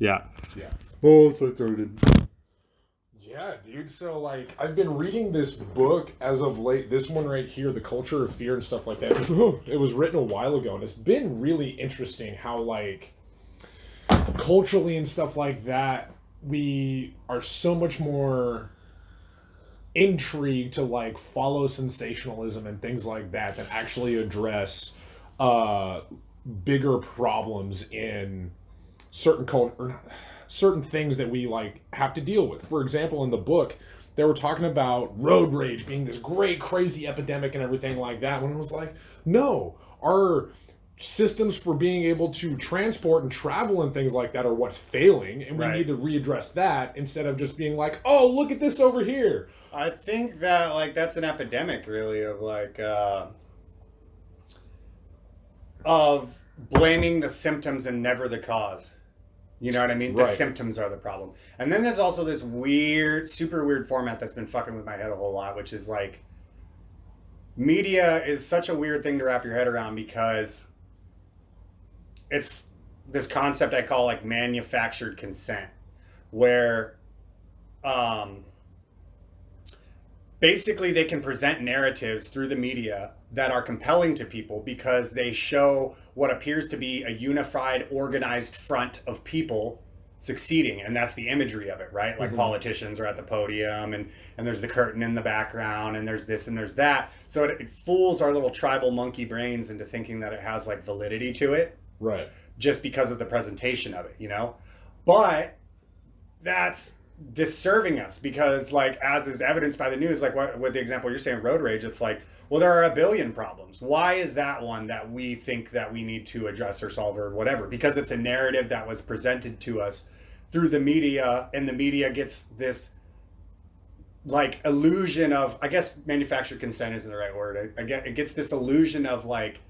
Yeah. Yeah. Both retarded. Yeah, dude. So, like, I've been reading this book as of late. This one right here, The Culture of Fear and stuff like that. It was written a while ago, and it's been really interesting how, like, culturally and stuff like that, we are so much more intrigued to, like, follow sensationalism and things like that than actually address uh, bigger problems in certain culture, certain things that we like have to deal with. For example, in the book, they were talking about road rage being this great crazy epidemic and everything like that. When it was like, no, our systems for being able to transport and travel and things like that are what's failing, and we Right. need to readdress that instead of just being like, oh, look at this over here. I think that like that's an epidemic, really, of like of blaming the symptoms and never the cause. You know what I mean? The Right. symptoms are the problem. And then there's also this weird, super weird format that's been fucking with my head a whole lot, which is like media is such a weird thing to wrap your head around because it's this concept I call like manufactured consent, where basically they can present narratives through the media that are compelling to people because they show what appears to be a unified, organized front of people succeeding, and that's the imagery of it, right? Like politicians are at the podium, and there's the curtain in the background, and there's this and there's that. So it fools our little tribal monkey brains into thinking that it has like validity to it, Right. just because of the presentation of it, you know? But that's disserving us because, like, as is evidenced by the news, like what with the example you're saying, road rage, it's like, well, there are a billion problems. Why is that one that we think that we need to address or solve or whatever? Because it's a narrative that was presented to us through the media, and the media gets this like illusion of, I guess manufactured consent isn't the right word. It gets this illusion of like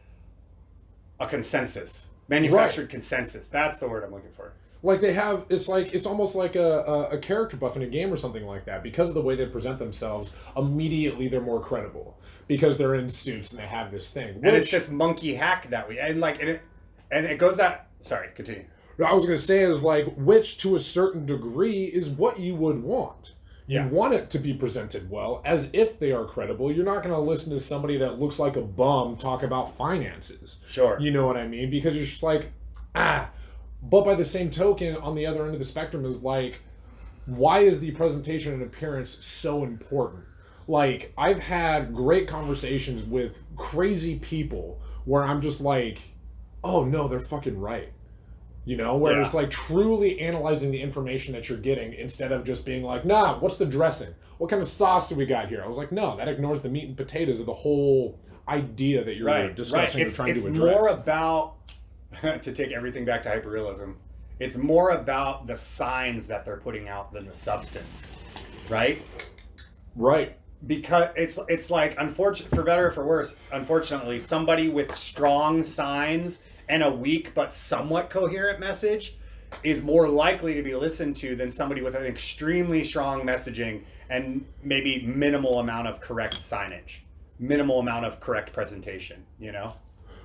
a consensus, manufactured consensus. That's the word I'm looking for. Like they have, it's like it's almost like a character buff in a game or something like that. Because of the way they present themselves, immediately they're more credible because they're in suits and they have this thing. And it's this monkey hack that we and like and it goes that. Sorry, continue. I was gonna say is like, which to a certain degree is what you would want. You want it to be presented well, as if they are credible. You're not going to listen to somebody that looks like a bum talk about finances. Sure. You know what I mean? Because you're just like, ah. But by the same token, on the other end of the spectrum is like, why is the presentation and appearance so important? Like, I've had great conversations with crazy people where I'm just like, oh no, they're fucking right. You know, where it's like truly analyzing the information that you're getting instead of just being like, nah, what's the dressing? What kind of sauce do we got here? I was like, no, that ignores the meat and potatoes of the whole idea that you're discussing or trying to address. It's more about, to take everything back to hyperrealism, it's more about the signs that they're putting out than the substance, right? Right. Because it's like, for better or for worse, unfortunately, somebody with strong signs and a weak but somewhat coherent message is more likely to be listened to than somebody with an extremely strong messaging and maybe minimal amount of correct signage, minimal amount of correct presentation, you know?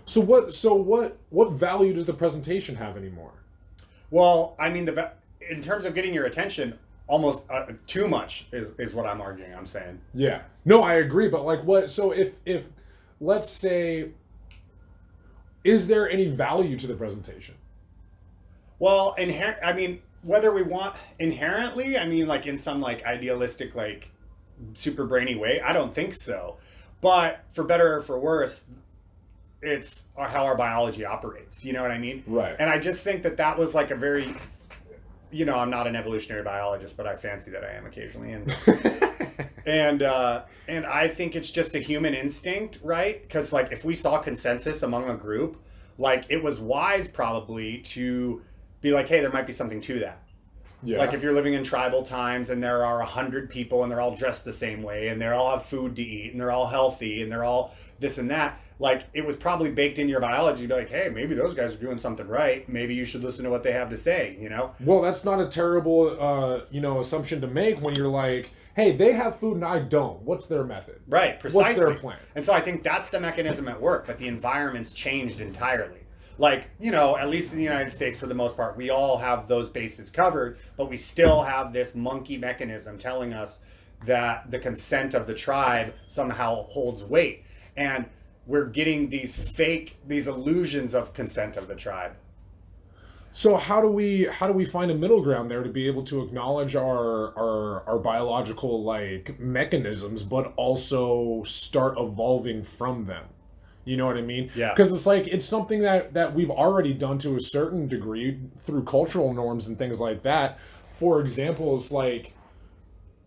So what value does the presentation have anymore? Well, I mean, in terms of getting your attention, almost too much is what I'm arguing. I'm saying. Yeah. No, I agree. But like, what? So if let's say, is there any value to the presentation? Well, I mean, whether we want inherently, I mean, like in some like idealistic, like super brainy way, I don't think so. But for better or for worse, it's how our biology operates. You know what I mean? Right. And I just think that was like a very, you know, I'm not an evolutionary biologist, but I fancy that I am occasionally. And and I think it's just a human instinct, right? Because like if we saw consensus among a group, like it was wise probably to be like, hey, there might be something to that. Yeah. Like if you're living in tribal times and there are 100 people and they're all dressed the same way and they all have food to eat and they're all healthy and they're all this and that, like it was probably baked into your biology to be like, hey, maybe those guys are doing something right. Maybe you should listen to what they have to say, you know? Well, that's not a terrible, assumption to make when you're like, hey, they have food and I don't. What's their method? Right, precisely. What's their plan? And so I think that's the mechanism at work, but the environment's changed entirely. Like, at least in the United States, for the most part, we all have those bases covered, but we still have this monkey mechanism telling us that the consent of the tribe somehow holds weight. And we're getting these illusions of consent of the tribe. So how do we find a middle ground there to be able to acknowledge our biological like mechanisms, but also start evolving from them? You know what I mean? Yeah. Because it's something that we've already done to a certain degree through cultural norms and things like that. For example, it's like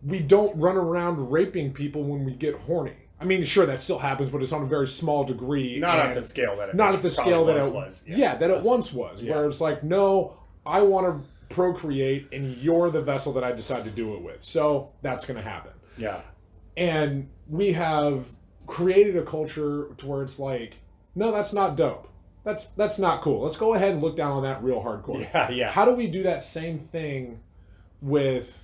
we don't run around raping people when we get horny. I mean, sure, that still happens, but it's on a very small degree. Not at the scale that it not at the scale that it was. Yeah, that it once was. Yeah. Where it's like, no, I want to procreate, and you're the vessel that I decide to do it with. So that's going to happen. Yeah. And we have created a culture to where it's like, no, that's not dope. That's not cool. Let's go ahead and look down on that real hardcore. Yeah, yeah. How do we do that same thing with,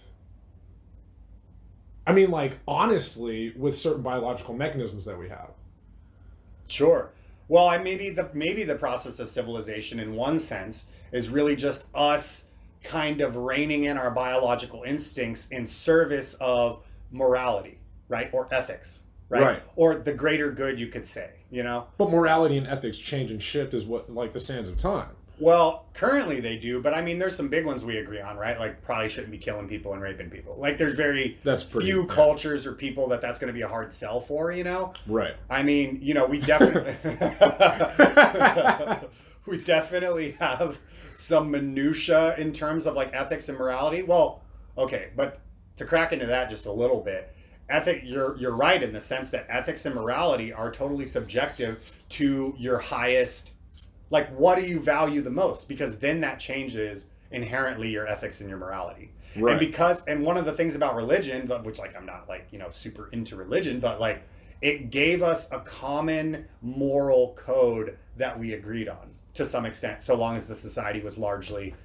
I mean, like, honestly, with certain biological mechanisms that we have? Sure. Well, maybe the process of civilization in one sense is really just us kind of reining in our biological instincts in service of morality, right? Or ethics, right? Or the greater good, you could say, But morality and ethics change and shift is what, like, the sands of time. Well, currently they do, but I mean, there's some big ones we agree on, right? Like, probably shouldn't be killing people and raping people. Like, there's few cultures or people that's going to be a hard sell for, Right. I mean, we definitely we definitely have some minutia in terms of like ethics and morality. Well, okay, but to crack into that just a little bit, you're right in the sense that ethics and morality are totally subjective to your highest. Like, what do you value the most? Because then that changes inherently your ethics and your morality. Right. And one of the things about religion, which like I'm not like, super into religion, but like it gave us a common moral code that we agreed on to some extent, so long as the society was largely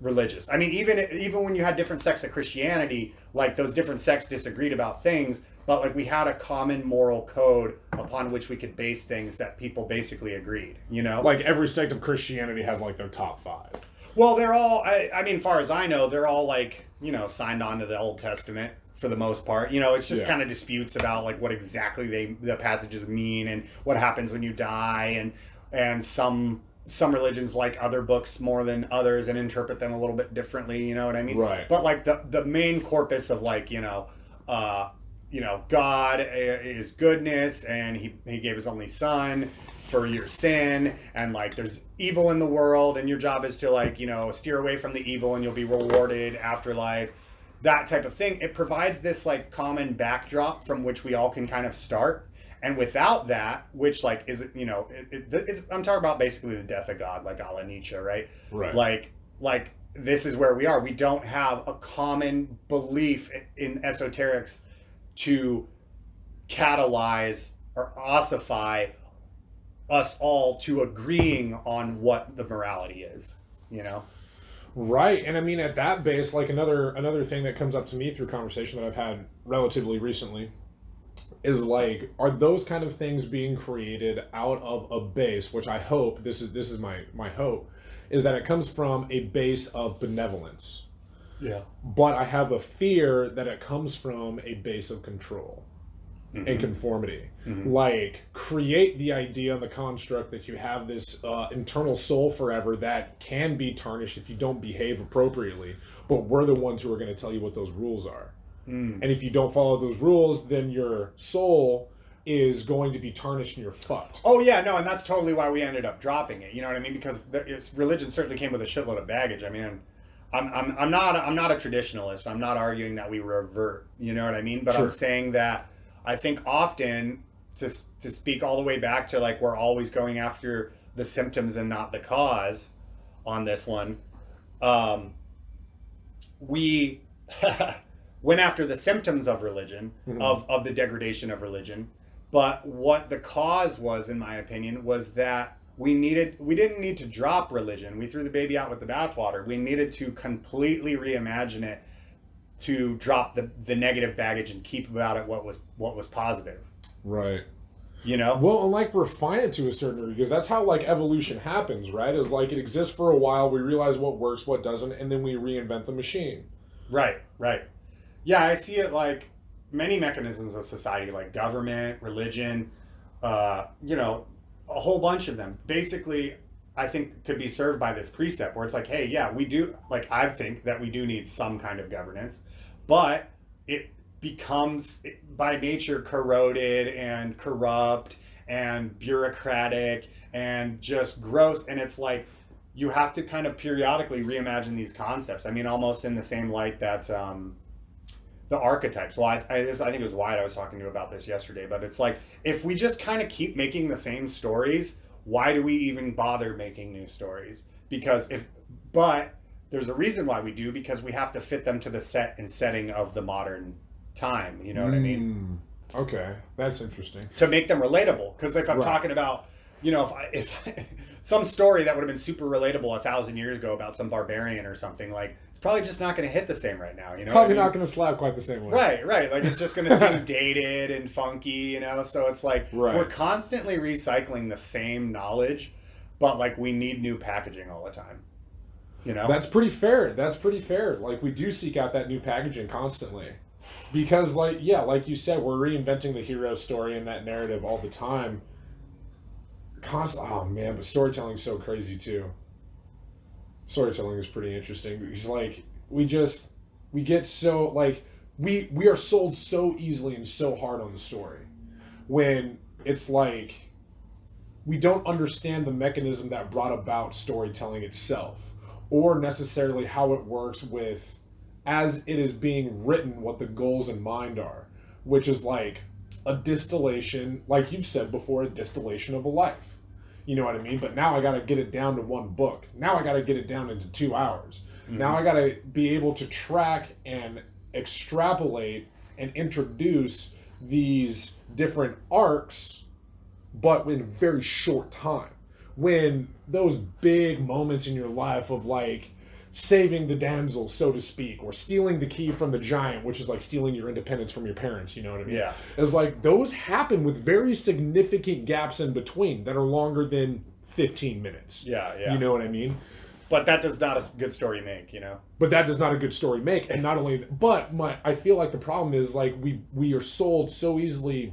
religious. I mean, even when you had different sects of Christianity, like those different sects disagreed about things, but like we had a common moral code upon which we could base things that people basically agreed, Like every sect of Christianity has like their top 5. Well, they're all, I mean, far as I know, they're all like, signed on to the Old Testament for the most part. It's just kind of disputes about like what exactly the passages mean and what happens when you die, and some religions like other books more than others and interpret them a little bit differently, you know what I mean? Right. But like the main corpus of like, God is goodness, and he gave his only son for your sin, and like there's evil in the world, and your job is to like, steer away from the evil and you'll be rewarded afterlife, that type of thing. It provides this like common backdrop from which we all can kind of start. And without that, which like is, I'm talking about basically the death of God, like a la Nietzsche, right? Right. Like this is where we are. We don't have a common belief in esoterics to catalyze or ossify us all to agreeing on what the morality is, Right. And I mean, at that base, like another thing that comes up to me through conversation that I've had relatively recently is like, are those kind of things being created out of a base, which I hope, this is my hope, is that it comes from a base of benevolence. Yeah. But I have a fear that it comes from a base of control and conformity. Like, create the idea and the construct that you have this internal soul forever that can be tarnished if you don't behave appropriately, but we're the ones who are going to tell you what those rules are. And if you don't follow those rules, then your soul is going to be tarnished and you're fucked. Oh yeah, no, and that's totally why we ended up dropping it. You know what I mean? Because religion certainly came with a shitload of baggage. I mean, I'm not a traditionalist. I'm not arguing that we revert. You know what I mean? But Sure. I'm saying that I think often to speak all the way back to like we're always going after the symptoms and not the cause on this one. We went after the symptoms of religion, of the degradation of religion. But what the cause was, in my opinion, was that we didn't need to drop religion. We threw the baby out with the bathwater. We needed to completely reimagine it, to drop the negative baggage and keep about it what was positive. Right. You know? Well, and like refine it to a certain degree, because that's how like evolution happens, right? Is like it exists for a while, we realize what works, what doesn't, and then we reinvent the machine. Right, right. Yeah, I see it like many mechanisms of society, like government, religion, you know, a whole bunch of them. Basically, I think could be served by this precept where it's like, hey, yeah, we do, like, I think that we do need some kind of governance, but it becomes by nature corroded and corrupt and bureaucratic and just gross. And it's like, you have to kind of periodically reimagine these concepts. I mean, almost in the same light that the archetypes. Well, I think it was Wyatt I was talking to about this yesterday, but it's like if we just kind of keep making the same stories, why do we even bother making new stories? But there's a reason why we do, because we have to fit them to the set and setting of the modern time. You know what I mean? Okay, that's interesting. To make them relatable, because if I'm talking about, you know, if some story that would have been super relatable 1,000 years ago about some barbarian or something, like it's probably just not going to hit the same right now. You know, probably not going to slap quite the same way. Right, right. Like it's just going to seem dated and funky. You know, so it's like we're constantly recycling the same knowledge, but like we need new packaging all the time. You know, that's pretty fair. That's pretty fair. Like we do seek out that new packaging constantly. Because, like, yeah, like you said, we're reinventing the hero story and that narrative all the time. Oh, man, but storytelling's so crazy, too. Storytelling is pretty interesting. Because, like, we get so, like, we are sold so easily and so hard on the story. When it's like, we don't understand the mechanism that brought about storytelling itself. Or necessarily how it works with, as it is being written, what the goals in mind are, which is like a distillation, like you've said before, a distillation of a life. You know what I mean? But now I got to get it down to one book. Now I got to get it down into 2 hours. Mm-hmm. Now I got to be able to track and extrapolate and introduce these different arcs, but in a very short time. When those big moments in your life of like, saving the damsel, so to speak, or stealing the key from the giant, which is like stealing your independence from your parents, you know what I mean? Yeah. It's like those happen with very significant gaps in between that are longer than 15 minutes. Yeah, yeah. You know what I mean? But that does not a good story make, you know? But that does not a good story make. And not only, but I feel like the problem is like we are sold so easily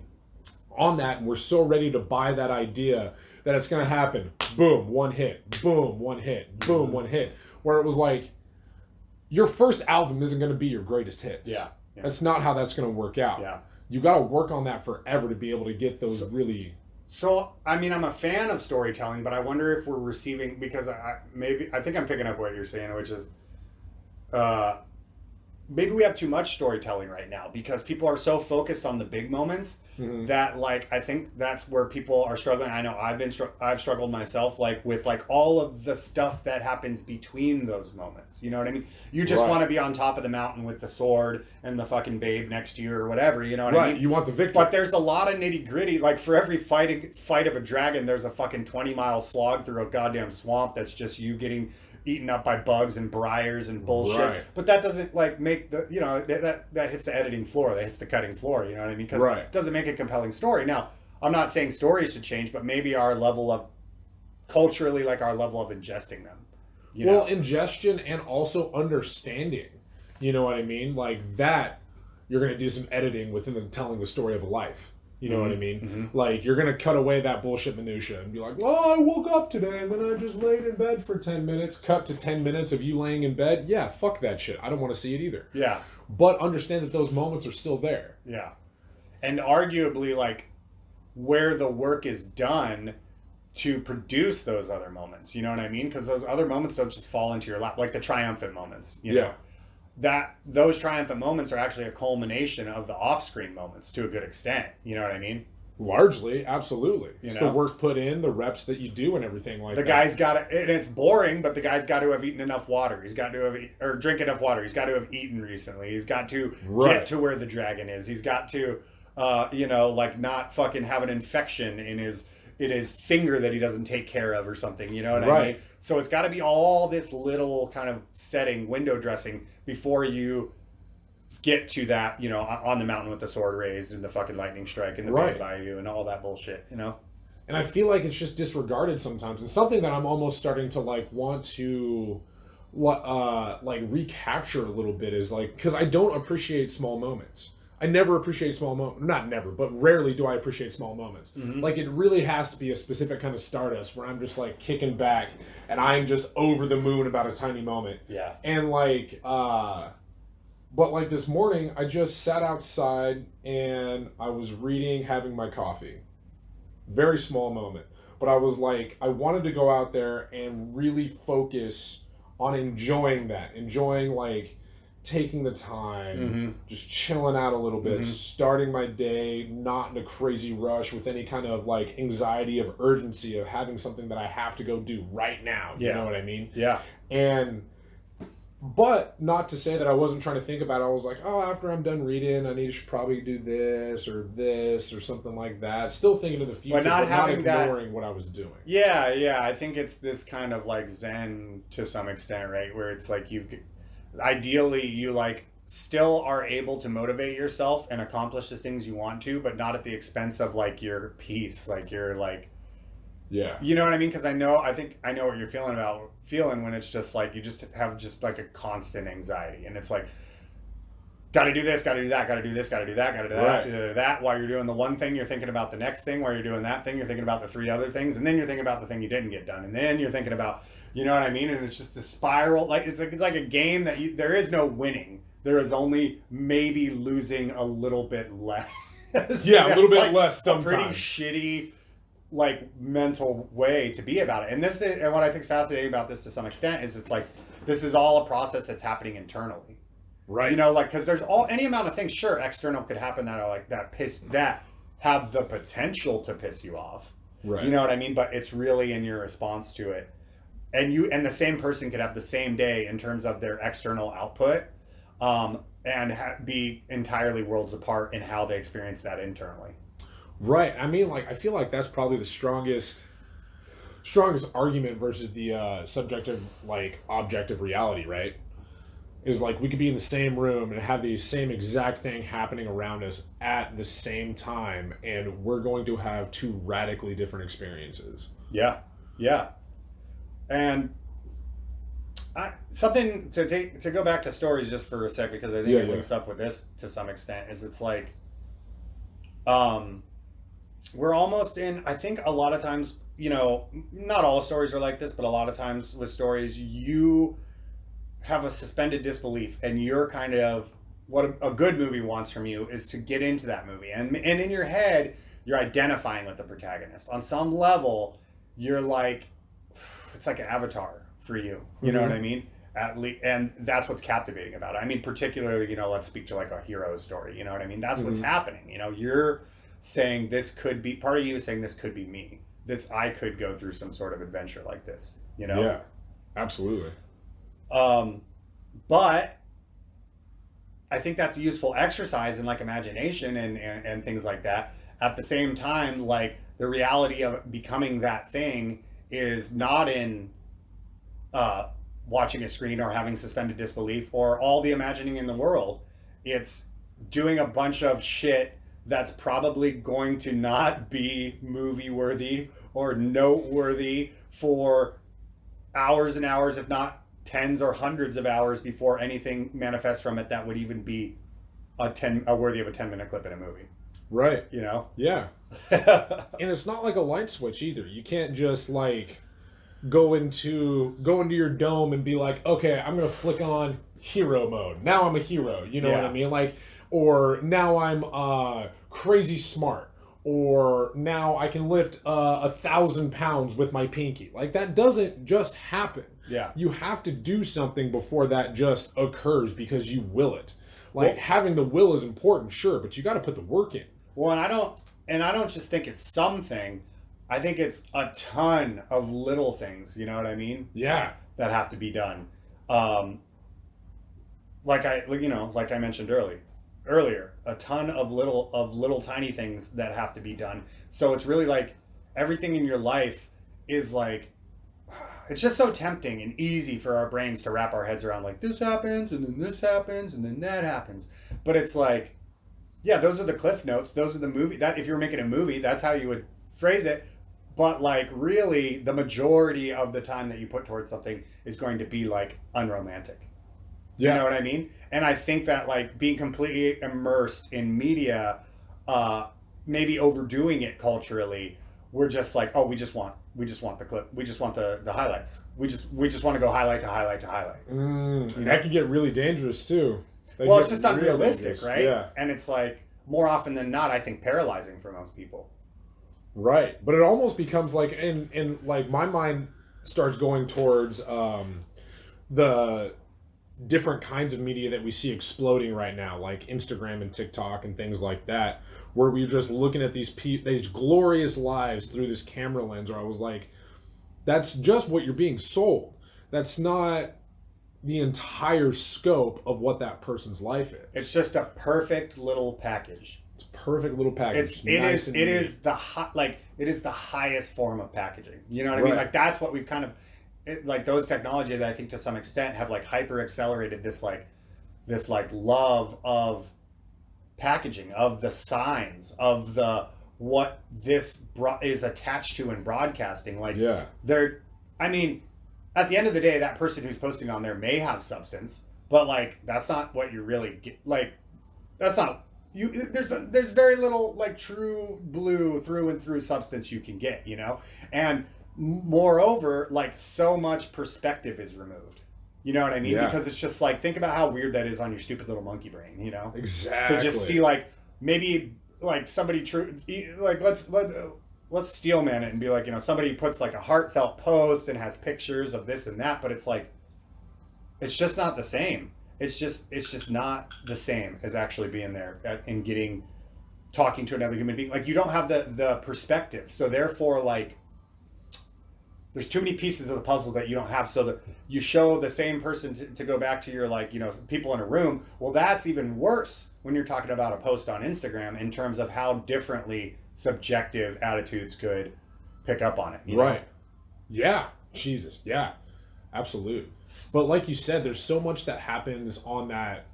on that, and we're so ready to buy that idea that it's going to happen. Boom, one hit. Boom, one hit. Boom, one hit. Where it was like, your first album isn't going to be your greatest hits. Yeah. That's not how that's going to work out. Yeah. You got to work on that forever to be able to get those really... So, I mean, I'm a fan of storytelling, but I wonder if we're receiving... Because I think I'm picking up what you're saying, which is... maybe we have too much storytelling right now because people are so focused on the big moments that like I think that's where people are struggling. I know I've struggled myself like with like all of the stuff that happens between those moments. You know what I mean? You just want to be on top of the mountain with the sword and the fucking babe next to you or whatever. You know what I mean? You want the victory. But there's a lot of nitty gritty. Like for every fight of a dragon, there's a fucking 20-mile slog through a goddamn swamp that's just you getting eaten up by bugs and briars and bullshit. Right. But that doesn't like make the, you know, that hits the editing floor, that hits the cutting floor, you know what I mean? Because it doesn't make a compelling story. Now, I'm not saying stories should change, but maybe our level of, culturally, like our level of ingesting them. You know? Ingestion and also understanding, you know what I mean? Like that, you're going to do some editing within the telling the story of a life. You know what I mean? Mm-hmm. Like, you're going to cut away that bullshit minutia and be like, well, I woke up today and then I just laid in bed for 10 minutes. Cut to 10 minutes of you laying in bed. Yeah, fuck that shit. I don't want to see it either. Yeah. But understand that those moments are still there. Yeah. And arguably, like, where the work is done to produce those other moments. You know what I mean? Because those other moments don't just fall into your lap. Like the triumphant moments, you know? That those triumphant moments are actually a culmination of the off-screen moments to a good extent. You know what I mean? Largely, absolutely. It's the work put in, the reps that you do, and everything like that. The guy's got to, and it's boring, but the guy's got to have eaten enough water. He's got to have, or drink enough water. He's got to have eaten recently. He's got to get to where the dragon is. He's got to, you know, like not fucking have an infection in his finger that he doesn't take care of or something, you know what I mean? So it's got to be all this little kind of setting, window dressing before you get to that, you know, on the mountain with the sword raised and the fucking lightning strike and the Right. big bayou and all that bullshit, you know? And I feel like it's just disregarded sometimes. And something that I'm almost starting to like want to like recapture a little bit is like, because I don't appreciate small moments. I never appreciate small moments. Not never, but rarely do I appreciate small moments. Mm-hmm. Like it really has to be a specific kind of Stardust where I'm just like kicking back and I'm just over the moon about a tiny moment. Yeah. And like but like this morning I just sat outside and I was reading, having my coffee. Very small moment. But I was like, I wanted to go out there and really focus on enjoying that. Enjoying like taking the time, Mm-hmm. just chilling out a little bit, Mm-hmm. starting my day not in a crazy rush with any kind of like anxiety of urgency of having something that I have to go do right now. You Yeah. know what I mean? Yeah. And but not to say that I wasn't trying to think about it. I was like, oh, after I'm done reading, I should probably do this or something like that. Still thinking of the future, But not having that- ignoring what I was doing. Yeah. I think it's this kind of like Zen to some extent, right? Where it's like ideally you like still are able to motivate yourself and accomplish the things you want to, but not at the expense of like your peace, like your like, Yeah. you know what I mean? Because I think I know what you're feeling when it's just like you just have just like a constant anxiety, and it's like, got to do this, got to do that, got to do this, got to do that, got to do that, Right. do that. While you're doing the one thing, you're thinking about the next thing. While you're doing that thing, you're thinking about the three other things, and then you're thinking about the thing you didn't get done, and then you're thinking about, you know what I mean? And it's just a spiral. Like it's like a game that there is no winning. There is only maybe losing a little bit less. Yeah, a little bit like less a sometimes. pretty shitty like mental way to be about it. And and what I think is fascinating about this to some extent is it's like this is all a process that's happening internally. Right. You know, like because there's any amount of things, sure, external could happen that are like that have the potential to piss you off. Right. You know what I mean? But it's really in your response to it. And the same person could have the same day in terms of their external output, and be entirely worlds apart in how they experience that internally. Right. I mean, like, I feel like that's probably the strongest argument versus the subjective, like, objective reality, right? Is like we could be in the same room and have the same exact thing happening around us at the same time, and we're going to have two radically different experiences. Yeah. And something to go back to stories just for a sec, because I think it links up with this to some extent, is it's like we're almost in, I think a lot of times, you know, not all stories are like this, but a lot of times with stories you have a suspended disbelief, and you're kind of what a good movie wants from you is to get into that movie, and in your head you're identifying with the protagonist on some level. You're like, it's like an avatar for you, you know what I mean? At least, and that's what's captivating about it. I mean, particularly, you know, let's speak to like a hero story, you know what I mean? That's what's happening. You know, you're saying this could be, part of you is saying this could be me, I could go through some sort of adventure like this, you know? Yeah, absolutely. But I think that's a useful exercise in like imagination and things like that. At the same time, like the reality of becoming that thing is not in watching a screen or having suspended disbelief or all the imagining in the world. It's doing a bunch of shit that's probably going to not be movie worthy or noteworthy for hours and hours, if not tens or hundreds of hours, before anything manifests from it that would even be worthy of a 10-minute clip in a movie. Right. You know? Yeah. And it's not like a light switch either. You can't just like go into your dome and be like, okay, I'm gonna flick on hero mode. Now I'm a hero. You know what I mean? Like, or now I'm crazy smart. Or now I can lift 1,000 pounds with my pinky. Like that doesn't just happen. Yeah. You have to do something before that just occurs because you will it. Like having the will is important, sure, but you got to put the work in. Well, and I don't just think it's something. I think it's a ton of little things. You know what I mean? Yeah. That have to be done. Like I mentioned earlier, a ton of little tiny things that have to be done. So it's really like everything in your life is like, it's just so tempting and easy for our brains to wrap our heads around, like, this happens and then this happens and then that happens. But it's like, yeah, those are the cliff notes. Those are the movie that if you were making a movie, that's how you would phrase it. But like really the majority of the time that you put towards something is going to be like unromantic. You know what I mean? And I think that like being completely immersed in media, maybe overdoing it culturally, we're just like, oh, we just want the clip, we just want the highlights. We just want to go highlight to highlight to highlight. You know? That could get really dangerous too. Well, it's just unrealistic, right? Yeah. And it's like more often than not, I think paralyzing for most people. Right, but it almost becomes like, and like my mind starts going towards the different kinds of media that we see exploding right now, like Instagram and TikTok and things like that, where we're just looking at these glorious lives through this camera lens. Or I was like, that's just what you're being sold. That's not the entire scope of what that person's life is. It's just a perfect little package. It's a perfect little package. It is the highest form of packaging. You know what I mean? Like that's what we've kind of like those technology that I think to some extent have like hyper accelerated this love of packaging, of the signs, of the what this is attached to in broadcasting. Like I mean, at the end of the day, that person who's posting on there may have substance, but like that's not what you really get. Like that's not you. There's very little like true blue through and through substance you can get, you know. And moreover, like so much perspective is removed. You know what I mean? Yeah. Because it's just like, think about how weird that is on your stupid little monkey brain, you know? Exactly. To just see like maybe like somebody like let's steel man it and be like, you know, somebody puts like a heartfelt post and has pictures of this and that, but it's like it's just not the same. It's just not the same as actually being there and talking to another human being. Like you don't have the perspective. So therefore like there's too many pieces of the puzzle that you don't have. So that you show the same person to go back to your, like, you know, people in a room. Well, that's even worse when you're talking about a post on Instagram in terms of how differently subjective attitudes could pick up on it. You know? Right. Yeah. Jesus. Yeah. Absolute. But like you said, there's so much that happens on that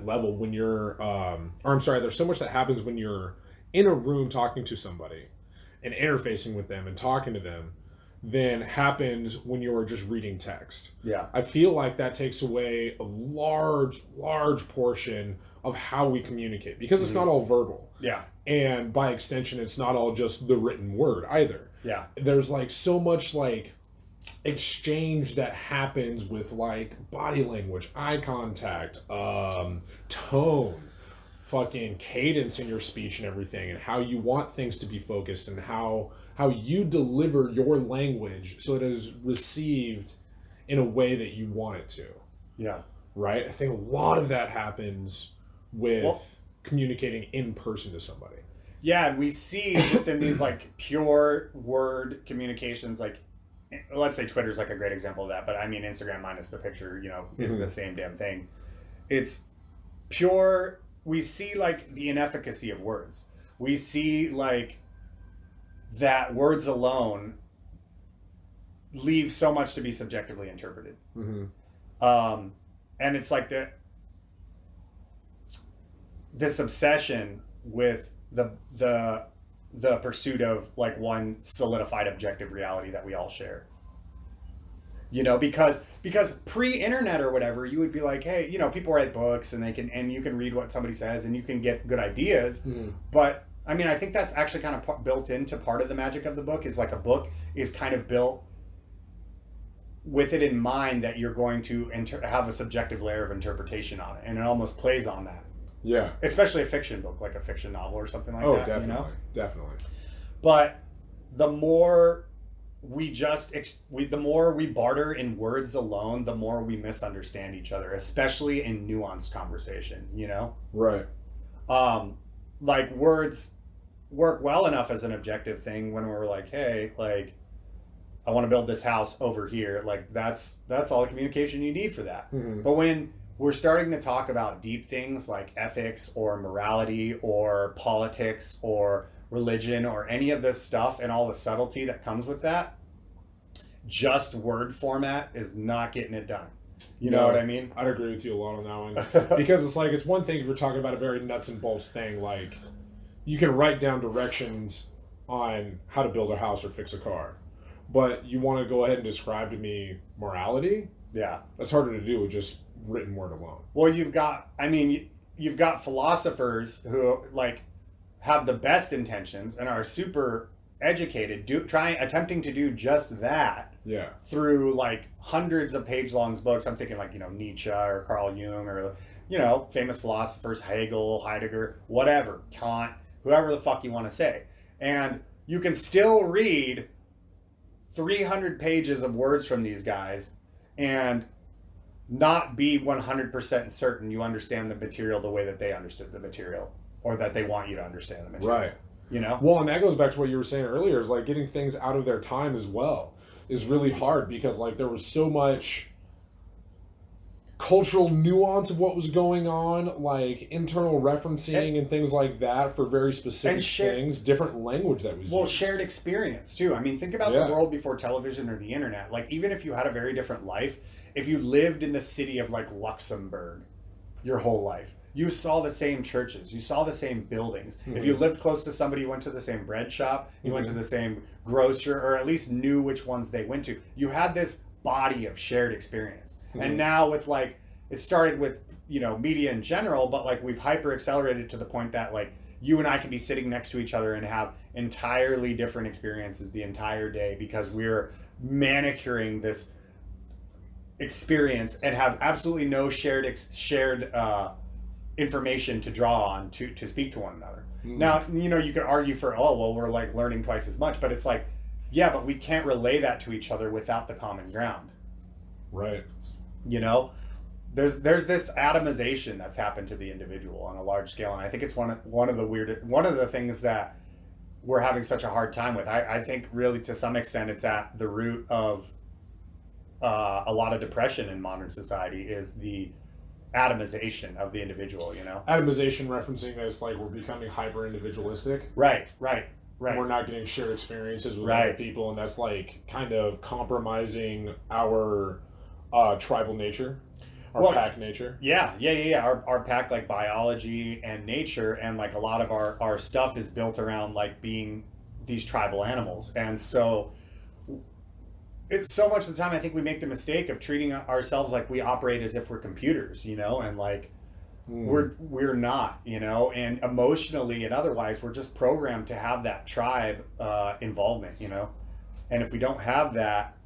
level when you're, there's so much that happens when you're in a room talking to somebody and interfacing with them and talking to them than happens when you're just reading text. Yeah. I feel like that takes away a large portion of how we communicate because it's not all verbal. Yeah. And by extension, it's not all just the written word either. Yeah. There's like so much like exchange that happens with like body language, eye contact, tone, fucking cadence in your speech and everything, and how you want things to be focused and how you deliver your language so it is received in a way that you want it to. Yeah. Right? I think a lot of that happens with communicating in person to somebody. Yeah, and we see just in these like pure word communications, like let's say Twitter's like a great example of that, but I mean Instagram minus the picture, you know, is the same damn thing. It's pure. We see like the inefficacy of words. We see like that words alone leave so much to be subjectively interpreted. And it's like this obsession with the pursuit of like one solidified objective reality that we all share. You know, because pre-internet or whatever, you would be like, hey, you know, people write books and you can read what somebody says and you can get good ideas. But I mean, I think that's actually kind of built into part of the magic of the book is like a book is kind of built with it in mind that you're going to have a subjective layer of interpretation on it. And it almost plays on that. Yeah. Especially a fiction book, like a fiction novel or something like that. Oh, definitely. You know? Definitely. But the more the more we barter in words alone, the more we misunderstand each other, especially in nuanced conversation, you know? Right. Like words work well enough as an objective thing when we're like, hey, like, I want to build this house over here. Like that's all the communication you need for that. But when we're starting to talk about deep things like ethics or morality or politics or religion or any of this stuff and all the subtlety that comes with that, just word format is not getting it done. You know what I mean? I'd agree with you a lot on that one. Because it's like, it's one thing if you're talking about a very nuts and bolts thing, like, you can write down directions on how to build a house or fix a car. But you want to go ahead and describe to me morality? Yeah. That's harder to do with just written word alone. Well, you've got philosophers who, like, have the best intentions and are super educated, attempting to do just that. Yeah. Through, like, hundreds of page-long books. I'm thinking, like, Nietzsche or Carl Jung or, famous philosophers, Hegel, Heidegger, whatever, Kant, whoever the fuck you want to say. And you can still read 300 pages of words from these guys and not be 100% certain you understand the material the way that they understood the material, or that they want you to understand the material. Right. Well, and that goes back to what you were saying earlier, is like getting things out of their time as well is really hard, because like there was so much cultural nuance of what was going on, like internal referencing and things like that for very specific things, different language that was used. Shared experience too. I mean, think about the world before television or the internet. Like, even if you had a very different life, if you lived in the city of, like, Luxembourg your whole life, you saw the same churches, you saw the same buildings. Mm-hmm. If you lived close to somebody, you went to the same bread shop, you went to the same grocer, or at least knew which ones they went to. You had this body of shared experience. Mm-hmm. And now with, like, it started with, media in general, but, like, we've hyper accelerated to the point that, like, you and I could be sitting next to each other and have entirely different experiences the entire day because we're manicuring this experience and have absolutely no shared information to draw on to speak to one another. Mm. Now, you could argue for, we're, like, learning twice as much, but it's like, yeah, but we can't relay that to each other without the common ground. Right. There's this atomization that's happened to the individual on a large scale, and I think it's one of the things that we're having such a hard time with. I think really to some extent it's at the root of a lot of depression in modern society is the atomization of the individual. Atomization, referencing this, like, we're becoming hyper individualistic. Right. We're not getting shared experiences with other people, and that's, like, kind of compromising our tribal nature. Our pack nature. Yeah. Our pack, like, biology and nature, and, like, a lot of our stuff is built around, like, being these tribal animals. And so it's so much of the time I think we make the mistake of treating ourselves like we operate as if we're computers, and, like, we're not, and emotionally and otherwise we're just programmed to have that tribe involvement, and if we don't have that,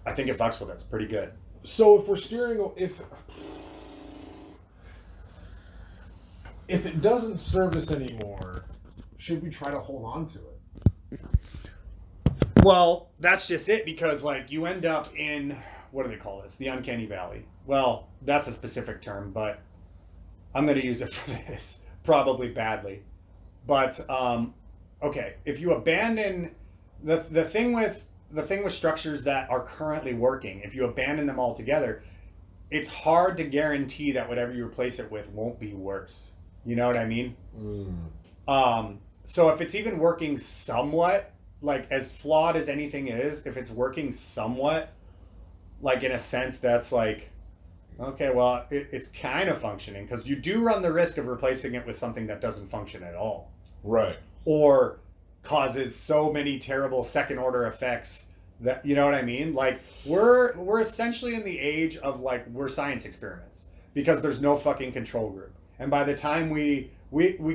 I think it fucks with us pretty good. So if we're steering, if it doesn't serve us anymore, should we try to hold on to it? Well, that's just it, because, like, you end up in, what do they call this? The uncanny valley. Well, that's a specific term, but I'm going to use it for this, probably badly. But, okay, if you abandon the thing with structures that are currently working, if you abandon them altogether, it's hard to guarantee that whatever you replace it with won't be worse. You know what I mean? So if it's even working somewhat, like, as flawed as anything is, if it's working somewhat, like, in a sense that's like, okay, well, it's kind of functioning, because you do run the risk of replacing it with something that doesn't function at all. Right. Or causes so many terrible second order effects that, you know what I mean? Like, we're essentially in the age of, like, we're science experiments, because there's no fucking control group. And by the time we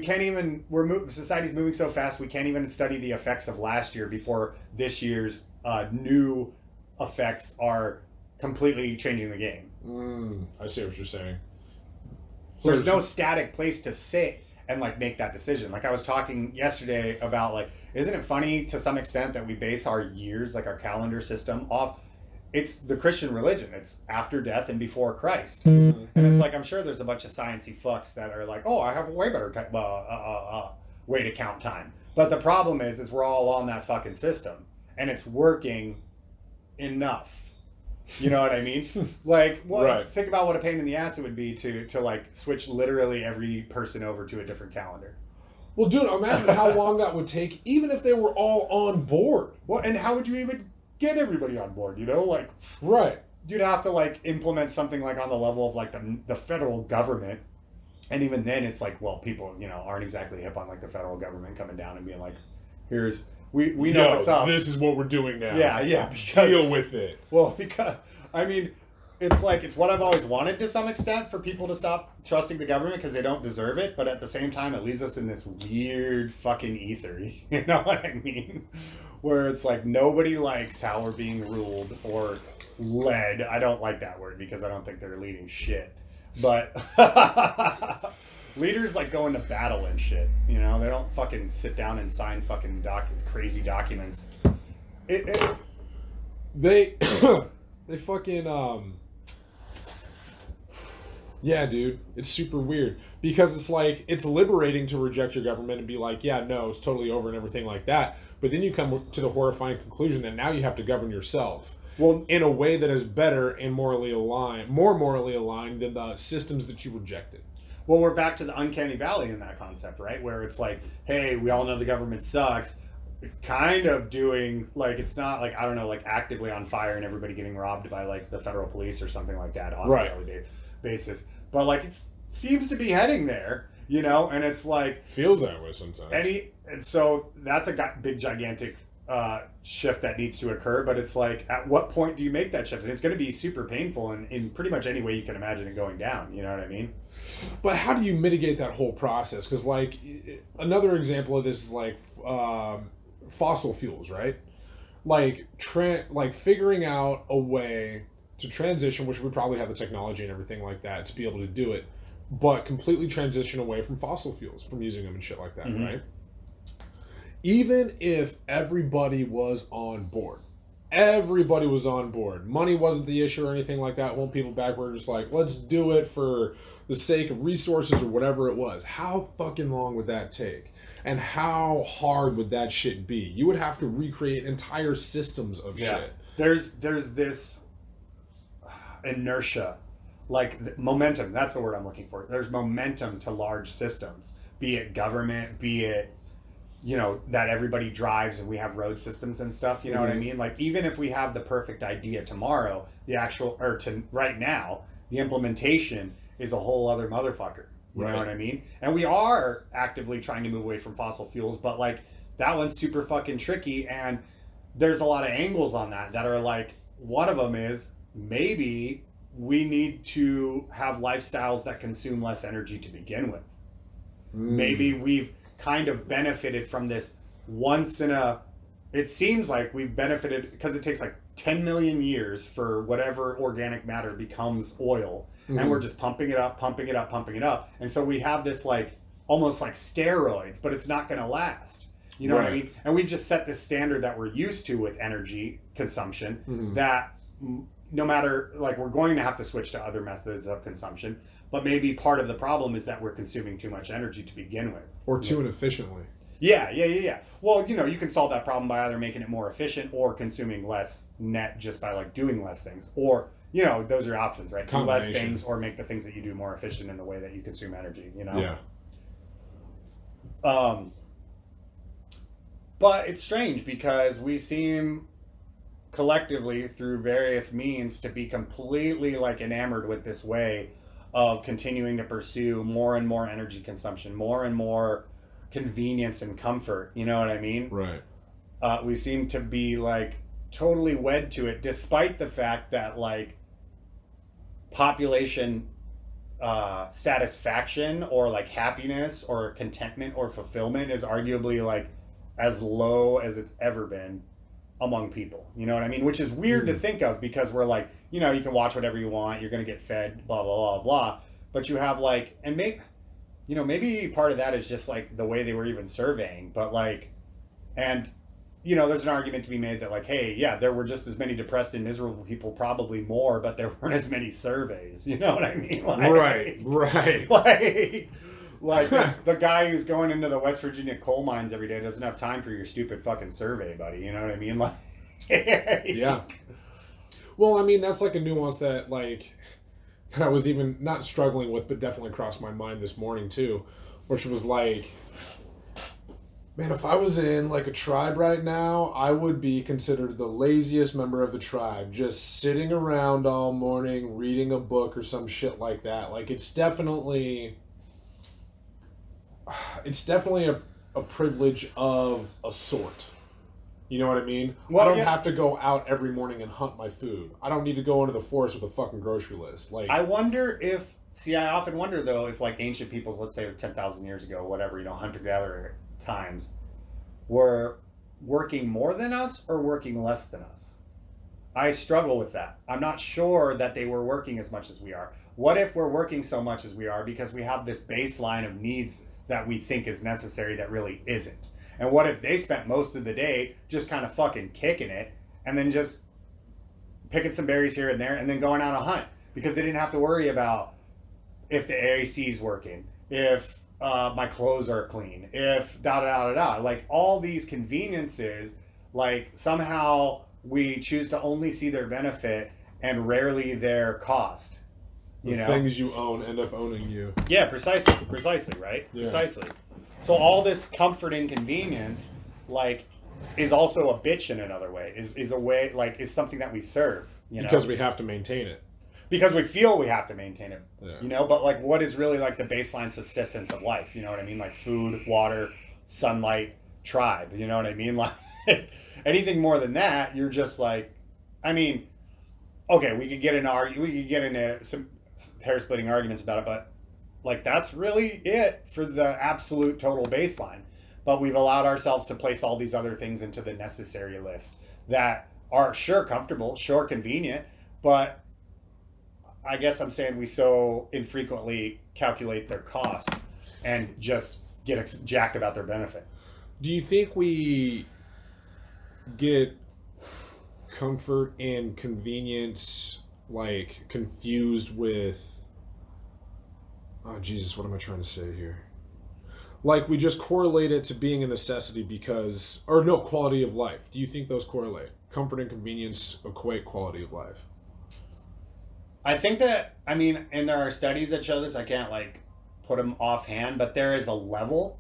can't even, society's moving so fast, we can't even study the effects of last year before this year's new effects are completely changing the game. I see what you're saying. So there's no static place to sit and, like, make that decision. Like, I was talking yesterday about, like, isn't it funny to some extent that we base our years, like, our calendar system off, it's the Christian religion. It's after death and before Christ. Mm-hmm. And it's like, I'm sure there's a bunch of sciencey fucks that are like, I have a way better way to count time. But the problem is we're all on that fucking system, and it's working enough. You know what I mean? Like, well, think about what a pain in the ass it would be to like switch literally every person over to a different calendar. Well, dude, imagine how long that would take, even if they were all on board. Well, and how would you even get everybody on board? You know, like Right. you'd have to like implement something like on the level of like the federal government, and even then, it's like, well, people aren't exactly hip on like the federal government coming down and being like, here's we know what's up. This is what we're doing now. Yeah. Deal with it. Well, because I mean, it's like it's what I've always wanted to some extent for people to stop trusting the government because they don't deserve it. But at the same time, it leaves us in this weird fucking ether. You know what I mean? Where it's like nobody likes how we're being ruled or led. I don't like that word because I don't think they're leading shit. But leaders like go into battle and shit. They don't fucking sit down and sign fucking crazy documents. They fucking yeah, dude, it's super weird because it's like it's liberating to reject your government and be like, yeah, no, it's totally over and everything like that. But then you come to the horrifying conclusion that now you have to govern yourself. Well, in a way that is better and more morally aligned than the systems that you rejected. Well, we're back to the uncanny valley in that concept, right? Where it's like, hey, we all know the government sucks. It's kind of doing, like, it's not like, I don't know, like actively on fire and everybody getting robbed by like the federal police or something like that on a daily basis. But like, it seems to be heading there, and it's like. Feels that way sometimes. And so that's a big, gigantic shift that needs to occur, but it's like, at what point do you make that shift? And it's going to be super painful in pretty much any way you can imagine it going down. You know what I mean? But how do you mitigate that whole process? Because like another example of this is like fossil fuels, right? Like figuring out a way to transition, which we probably have the technology and everything like that to be able to do it, but completely transition away from fossil fuels, from using them and shit like that, mm-hmm. right? Even if everybody was on board, money wasn't the issue or anything like that, won't people back were just like, let's do it for the sake of resources or whatever it was. How fucking long would that take? And how hard would that shit be? You would have to recreate entire systems of shit. There's this inertia, like momentum, that's the word I'm looking for. There's momentum to large systems, be it government, be it that everybody drives and we have road systems and stuff, you know mm-hmm. what I mean? Like, even if we have the perfect idea tomorrow, right now, the implementation is a whole other motherfucker. You know what I mean? And we are actively trying to move away from fossil fuels, but like, that one's super fucking tricky. And there's a lot of angles on that are like, one of them is maybe we need to have lifestyles that consume less energy to begin with. Maybe we've kind of benefited from this it seems like we've benefited because it takes like 10 million years for whatever organic matter becomes oil, mm-hmm. and we're just pumping it up. And so we have this like almost like steroids, but it's not going to last. You know what I mean? And we've just set this standard that we're used to with energy consumption, mm-hmm. that no matter, like, we're going to have to switch to other methods of consumption, but maybe part of the problem is that we're consuming too much energy to begin with. Or too inefficiently. Yeah. Well, you can solve that problem by either making it more efficient or consuming less net just by like doing less things. Or, those are options, right? Do less things or make the things that you do more efficient in the way that you consume energy, Yeah. But it's strange because we seem collectively through various means to be completely like enamored with this way of continuing to pursue more and more energy consumption, more and more convenience and comfort. You know what I mean? Right. We seem to be like totally wed to it, despite the fact that like population satisfaction or like happiness or contentment or fulfillment is arguably like as low as it's ever been among people. You know what I mean? Which is weird to think of because we're like, you can watch whatever you want, you're going to get fed, blah, blah, blah, blah. But you have like, and maybe part of that is just like the way they were even surveying, but like, and there's an argument to be made that like, hey, yeah, there were just as many depressed and miserable people, probably more, but there weren't as many surveys. You know what I mean? Like, right. Like the guy who's going into the West Virginia coal mines every day doesn't have time for your stupid fucking survey, buddy. You know what I mean? Like, yeah. Well, I mean, that's like a nuance that like I was even not struggling with, but definitely crossed my mind this morning too, which was like, Man, if I was in like a tribe right now, I would be considered the laziest member of the tribe, just sitting around all morning reading a book or some shit like that. Like it's definitely a privilege of a sort. You know what I mean? Well, I don't yeah. have to go out every morning and hunt my food. I don't need to go into the forest with a fucking grocery list. Like, I wonder if, see, I often wonder though, if like ancient peoples, let's say 10,000 years ago, whatever, you know, hunter gatherer times, were working more than us or working less than us. I struggle with that. I'm not sure that they were working as much as we are. What if we're working so much as we are because we have this baseline of needs that we think is necessary that really isn't? And what if they spent most of the day just kind of fucking kicking it and then just picking some berries here and there and then going on a hunt because they didn't have to worry about if the AC is working, if my clothes are clean, if da da da da. Like all these conveniences, like somehow we choose to only see their benefit and rarely their cost. You know, things you own end up owning you. Yeah, precisely, right? Yeah. Precisely. So all this comfort and convenience, like, is also a bitch in another way. Is a way, like, is something that we serve. You know, because we have to maintain it. Because we feel we have to maintain it. Yeah. You know, but like, what is really like the baseline subsistence of life? You know what I mean? Like food, water, sunlight, tribe. You know what I mean? Like anything more than that, you're just like, I mean, okay, we could get into some hair splitting arguments about it, but like that's really it for the absolute total baseline. But we've allowed ourselves to place all these other things into the necessary list that are sure comfortable, sure convenient, but I guess I'm saying we so infrequently calculate their cost and just get jacked about their benefit. Do you think we get comfort and convenience like confused with, oh Jesus, what am I trying to say here? Like we just correlate it to being a necessity because, or no, quality of life. Do you think those correlate? Comfort and convenience equate quality of life? I think that, I mean, and there are studies that show this, I can't like put them offhand, but there is a level,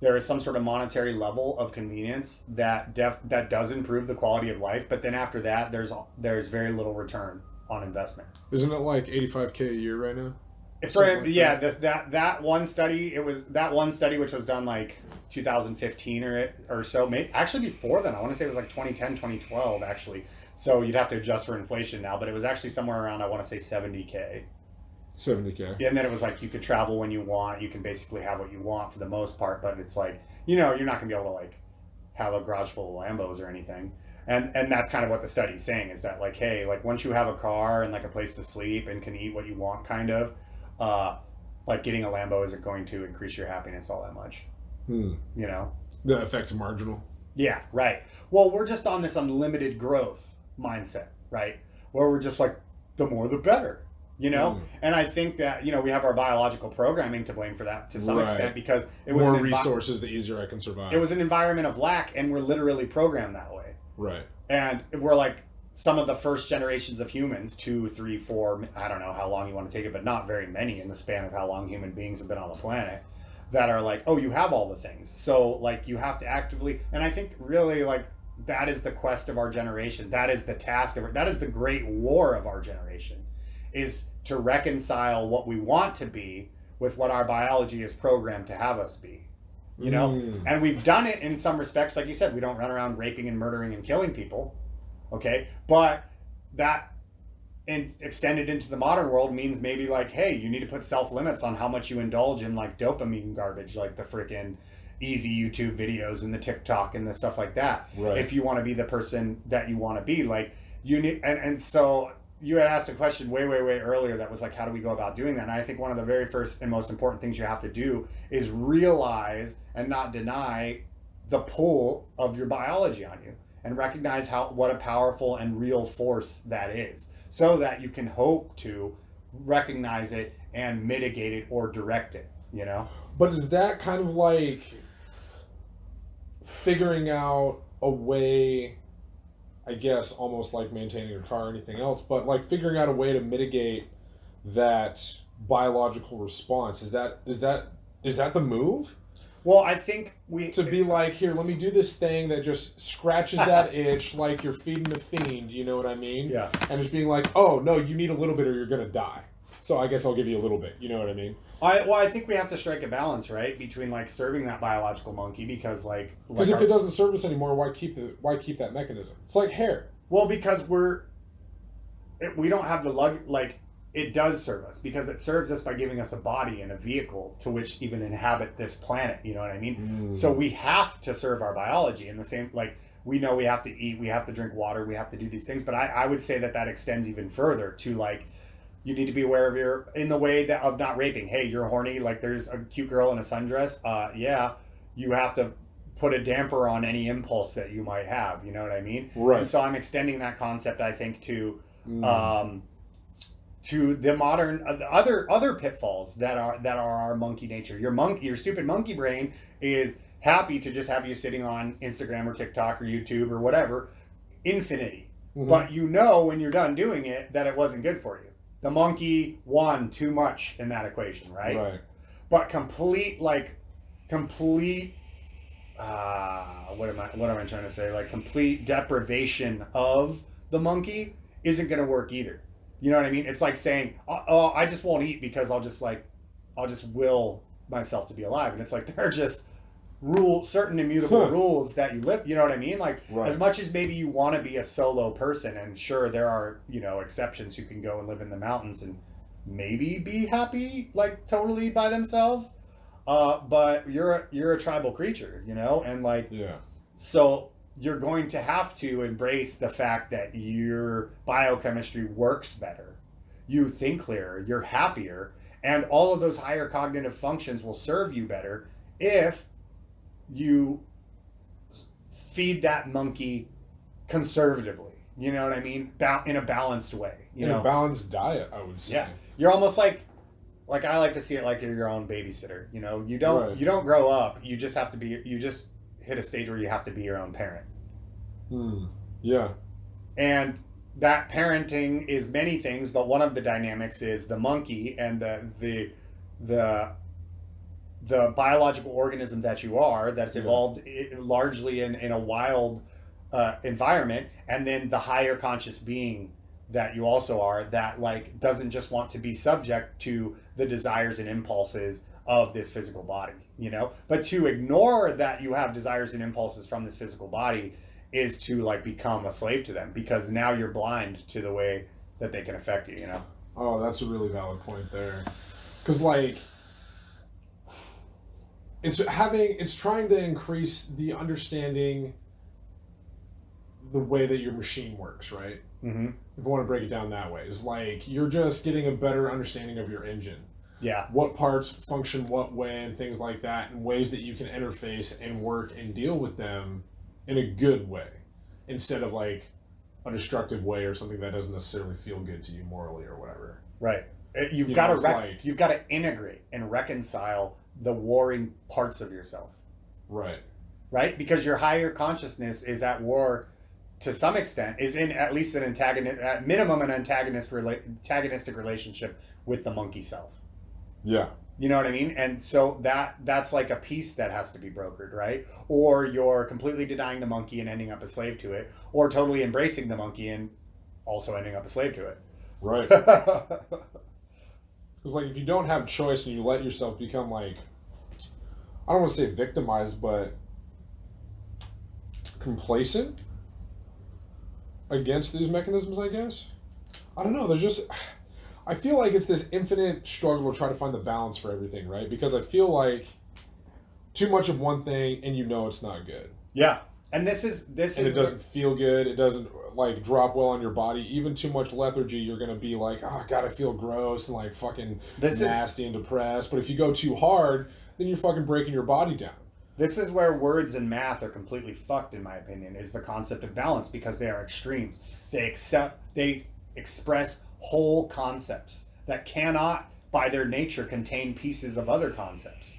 there is some sort of monetary level of convenience that does improve the quality of life, but then after that, there's very little return on investment. Isn't it like $85K a year right now? That one study, it was that one study which was done like 2015 or so, maybe actually before then. I want to say it was like 2010, 2012 actually. So you'd have to adjust for inflation now, but it was actually somewhere around, I want to say 70K. 70K. And then it was like you could travel when you want. You can basically have what you want for the most part, but it's like, you know, you're not going to be able to like have a garage full of Lambos or anything. And that's kind of what the study's saying is that like, hey, like once you have a car and like a place to sleep and can eat what you want kind of, like getting a Lambo isn't going to increase your happiness all that much. You know? The effect's marginal. Yeah, right. Well, we're just on this unlimited growth mindset, right? Where we're just like, the more the better, you know? And I think that, you know, we have our biological programming to blame for that to some extent because it was more resources, the easier I can survive. It was an environment of lack and we're literally programmed that way. Right. And we're like some of the first generations of humans, 2, 3, 4, I don't know how long you want to take it, but not very many in the span of how long human beings have been on the planet, that are like, oh, you have all the things. So like you have to actively, and I think really like that is the quest of our generation. That is the task of that is the great war of our generation, is to reconcile what we want to be with what our biology is programmed to have us be. You know? And we've done it in some respects, like you said, we don't run around raping and murdering and killing people. Okay, but that extended into the modern world means maybe like, hey, you need to put self-limits on how much you indulge in like dopamine garbage, like the freaking easy YouTube videos and the TikTok and the stuff like that. Right. If you want to be the person that you want to be, like you need, and so you had asked a question way earlier that was like, how do we go about doing that? And I think one of the very first and most important things you have to do is realize and not deny the pull of your biology on you. And recognize what a powerful and real force that is, so that you can hope to recognize it and mitigate it or direct it, you know? But is that kind of like figuring out a way, I guess, almost like maintaining a car or anything else, but like figuring out a way to mitigate that biological response? Is that the move? Well, I think to be like, here, let me do this thing that just scratches that itch like you're feeding a fiend, you know what I mean? Yeah. And just being like, oh, no, you need a little bit or you're going to die. So I guess I'll give you a little bit, you know what I mean? I think we have to strike a balance, right, between like serving that biological monkey because because if it doesn't serve us anymore, why keep that mechanism? It's like hair. Well, because we don't have the like it does serve us because it serves us by giving us a body and a vehicle to which even inhabit this planet. You know what I mean? So we have to serve our biology in the same like we know we have to eat, we have to drink water, we have to do these things. But I would say that extends even further to like. You need to be aware of in the way that of not raping. Hey, you're horny. Like there's a cute girl in a sundress. Yeah, you have to put a damper on any impulse that you might have. You know what I mean? Right. And so I'm extending that concept, I think, to the modern other pitfalls that are our monkey nature. Your stupid monkey brain is happy to just have you sitting on Instagram or TikTok or YouTube or whatever, infinity. But you know when you're done doing it that it wasn't good for you. The monkey won too much in that equation, right? Right. But complete what am I trying to say? Like complete deprivation of the monkey isn't going to work either. You know what I mean? It's like saying, "Oh, I just won't eat because I'll just will myself to be alive." And it's like there are just certain immutable rules that you live. You know what I mean? Like as much as maybe you want to be a solo person, and sure there are exceptions who can go and live in the mountains and maybe be happy like totally by themselves. But you're a tribal creature, and like so you're going to have to embrace the fact that your biochemistry works better. You think clearer, you're happier, and all of those higher cognitive functions will serve you better if you feed that monkey conservatively. You know what I mean? In a balanced way. In a balanced diet, I would say. Yeah, you're almost like I like to see it like you're your own babysitter. You don't grow up. You just have to be. You just hit a stage where you have to be your own parent. Yeah. And that parenting is many things, but one of the dynamics is the monkey and the biological organism that you are that's evolved largely in a wild environment, and then the higher conscious being that you also are that like doesn't just want to be subject to the desires and impulses of this physical body, but to ignore that you have desires and impulses from this physical body is to like become a slave to them because now you're blind to the way that they can affect you. Oh, that's a really valid point there, because like it's trying to increase the understanding the way that your machine works, right? Mm-hmm. If I want to break it down that way, it's like you're just getting a better understanding of your engine. Yeah. What parts function what way and things like that, and ways that you can interface and work and deal with them in a good way instead of like a destructive way or something that doesn't necessarily feel good to you morally or whatever. Right. You've got to integrate and reconcile the warring parts of yourself. Right. Right? Because your higher consciousness is at war to some extent, is in at least at minimum an antagonistic relationship with the monkey self. Yeah. You know what I mean? And so that's like a peace that has to be brokered, right? Or you're completely denying the monkey and ending up a slave to it, or totally embracing the monkey and also ending up a slave to it. Right. Because like if you don't have choice and you let yourself become like, I don't want to say victimized, but complacent against these mechanisms, I guess. I don't know. I feel like it's this infinite struggle to try to find the balance for everything, right? Because I feel like too much of one thing and it's not good. Yeah. And this is it doesn't feel good. It doesn't like drop well on your body. Even too much lethargy, you're gonna be like, oh god, I feel gross and like fucking nasty and depressed. But if you go too hard, then you're fucking breaking your body down. This is where words and math are completely fucked, in my opinion, is the concept of balance, because they are extremes. They express whole concepts that cannot, by their nature, contain pieces of other concepts.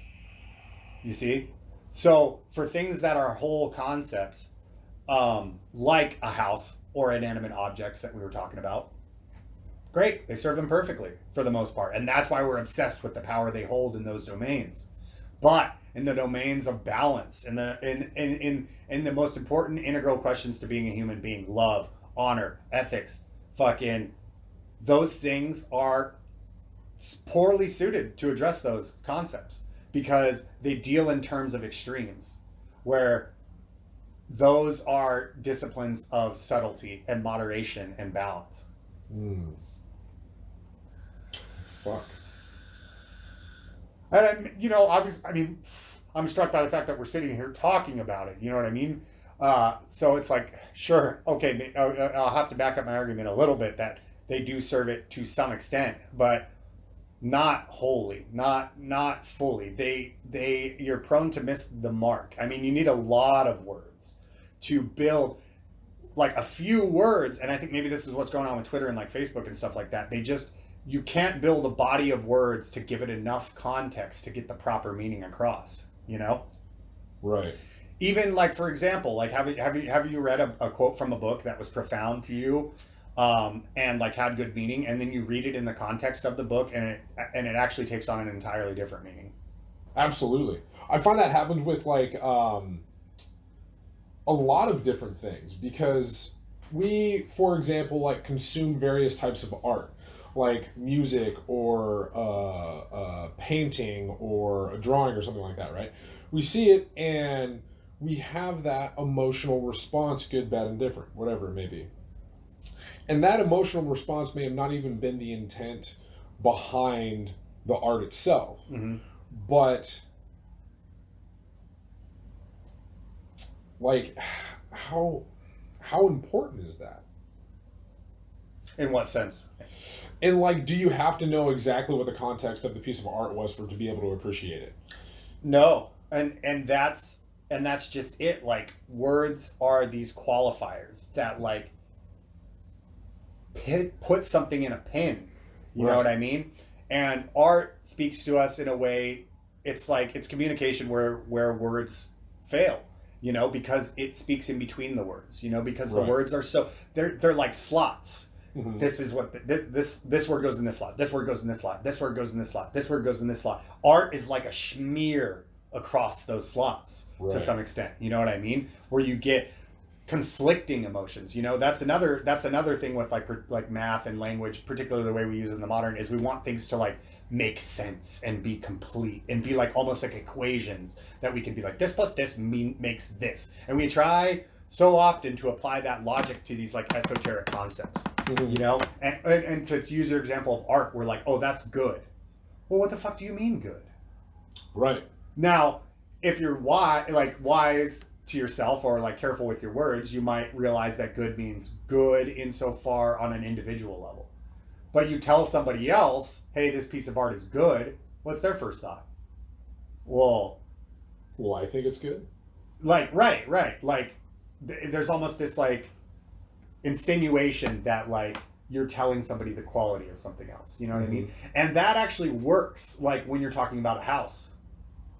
You see? So for things that are whole concepts, like a house or inanimate objects that we were talking about, great, they serve them perfectly for the most part. And that's why we're obsessed with the power they hold in those domains. but in the domains of balance, in the most important integral questions to being a human being, love, honor, ethics, fucking, those things are poorly suited to address those concepts because they deal in terms of extremes, where those are disciplines of subtlety and moderation and balance. Fuck. And obviously, I mean, I'm struck by the fact that we're sitting here talking about it. You know what I mean? So it's like, sure, okay, I'll have to back up my argument a little bit that they do serve it to some extent, but not wholly, not fully. You're prone to miss the mark. I mean, you need a lot of words to build, like a few words, and I think maybe this is what's going on with Twitter and like Facebook and stuff like that. You can't build a body of words to give it enough context to get the proper meaning across, Right. Even like, for example, like have you read a quote from a book that was profound to you, and like had good meaning, and then you read it in the context of the book, and it actually takes on an entirely different meaning? Absolutely. I find that happens with like a lot of different things, because we, for example, like consume various types of art, like music or painting or a drawing or something like that, right? We see it and we have that emotional response, good, bad, and different, whatever it may be. And that emotional response may have not even been the intent behind the art itself. Mm-hmm. But, like, how important is that? In what sense? And, like, do you have to know exactly what the context of the piece of art was to be able to appreciate it? No. And that's just it. Like, words are these qualifiers that, like, put something in a pin. You know what I mean? And art speaks to us in a way, it's like, it's communication where words fail, because it speaks in between the words, because the words are so, they're like slots. Mm-hmm. This is what this word goes in this slot. This word goes in this slot. This word goes in this slot. This word goes in this slot. Art is like a smear across those slots to some extent. You know what I mean? Where you get conflicting emotions. That's another thing with like math and language, particularly the way we use it in the modern, is we want things to like make sense and be complete and be like almost like equations that we can be like, this plus this makes this, and we try so often to apply that logic to these like esoteric concepts. Mm-hmm. And to use your example of art, we're like, oh, that's good. Well, what the fuck do you mean good? Right. Now, if you're wise to yourself, or like careful with your words, you might realize that good means good insofar on an individual level. But you tell somebody else, hey, this piece of art is good, what's their first thought? Well, I think it's good. Like, right. Like, there's almost this like insinuation that like you're telling somebody the quality of something else. You know what I mean? And that actually works, like when you're talking about a house.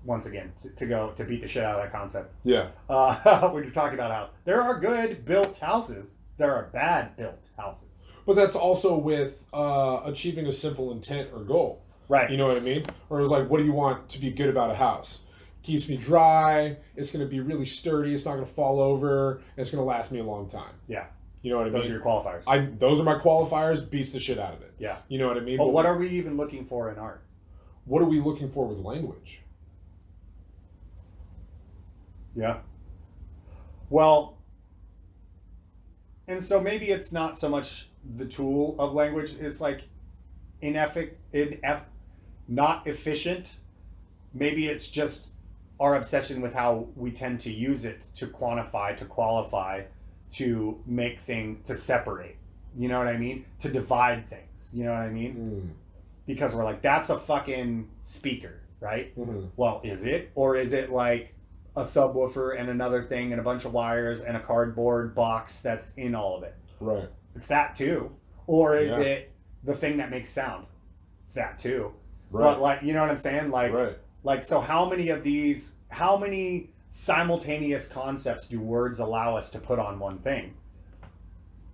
Once again, to beat the shit out of that concept. Yeah. When you're talking about a house, there are good built houses. There are bad built houses. But that's also with achieving a simple intent or goal. Right. You know what I mean? Or it's like, what do you want to be good about a house? Keeps me dry. It's going to be really sturdy. It's not going to fall over. And it's going to last me a long time. Yeah. You know what I mean? Those are your qualifiers. Those are my qualifiers. Beats the shit out of it. Yeah. You know what I mean? But what are we even looking for in art? What are we looking for with language? Yeah. Well, and so maybe it's not so much the tool of language, it's like not efficient. Maybe it's just our obsession with how we tend to use it to quantify, to qualify, to make things, to separate. You know what I mean? To divide things. You know what I mean? Because we're like, that's a fucking speaker, right? Mm-hmm. Well, is it? Or is it like a subwoofer and another thing and a bunch of wires and a cardboard box that's in all of it? Right. It's that too. Or is it the thing that makes sound? It's that too. Right. But like, you know what I'm saying? Like, like, so how many simultaneous concepts do words allow us to put on one thing?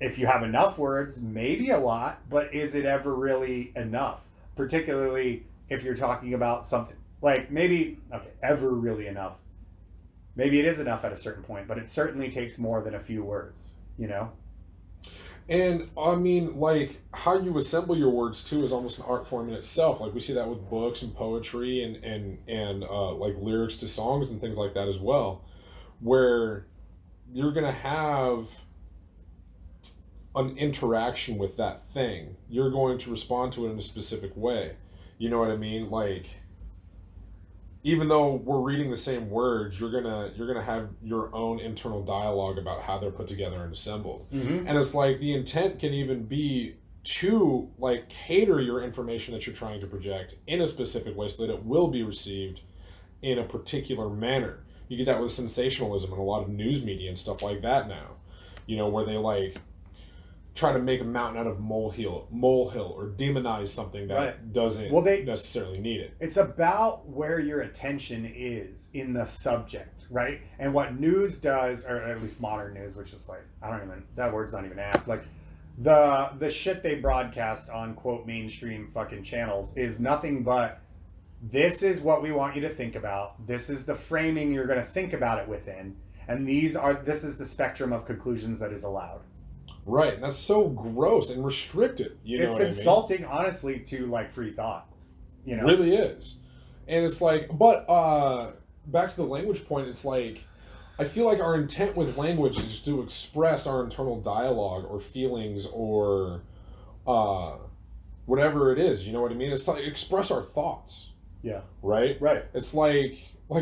If you have enough words, maybe a lot, but is it ever really enough? Particularly if you're talking about something like maybe ever really enough. Maybe it is enough at a certain point, but it certainly takes more than a few words, you know? And I mean, like, how you assemble your words too is almost an art form in itself. Like we see that with books and poetry and like lyrics to songs and things like that as well, where you're gonna have an interaction with that thing. You're going to respond to it in a specific way. You know what I mean? Like, even though we're reading the same words, you're gonna have your own internal dialogue about how they're put together and assembled. Mm-hmm. And it's like the intent can even be to like cater your information that you're trying to project in a specific way so that it will be received in a particular manner. You get that with sensationalism and a lot of news media and stuff like that now. You know, where they like try to make a mountain out of molehill, or demonize something that doesn't necessarily need it. It's about where your attention is in the subject, right? And what news does, or at least modern news, which is like, that word's not even apt. Like the shit they broadcast on quote mainstream fucking channels is nothing but, this is what we want you to think about. This is the framing you're going to think about it within. And this is the spectrum of conclusions that is allowed. Right, and that's so gross and restricted. It's insulting, honestly, to like free thought. You know, it really is. And it's like, but back to the language point, it's like I feel like our intent with language is to express our internal dialogue or feelings or whatever it is. You know what I mean? It's to express our thoughts. Yeah. Right. Right. It's like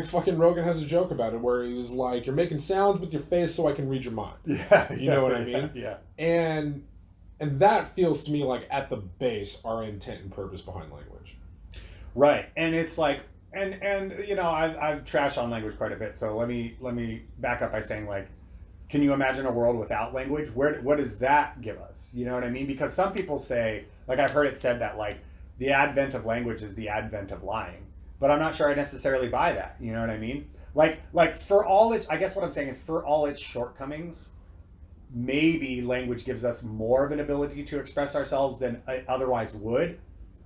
fucking Rogan has a joke about it where he's like, "You're making sounds with your face so I can read your mind." Yeah. You know what I mean? Yeah. And that feels to me like at the base our intent and purpose behind language. Right. And it's like, and you know, I've trashed on language quite a bit. So let me back up by saying, like, can you imagine a world without language? What does that give us? You know what I mean? Because some people say, like, I've heard it said that like the advent of language is the advent of lying. But I'm not sure I necessarily buy that. You know what I mean? Like for all its, I guess what I'm saying is for all its shortcomings, maybe language gives us more of an ability to express ourselves than it otherwise would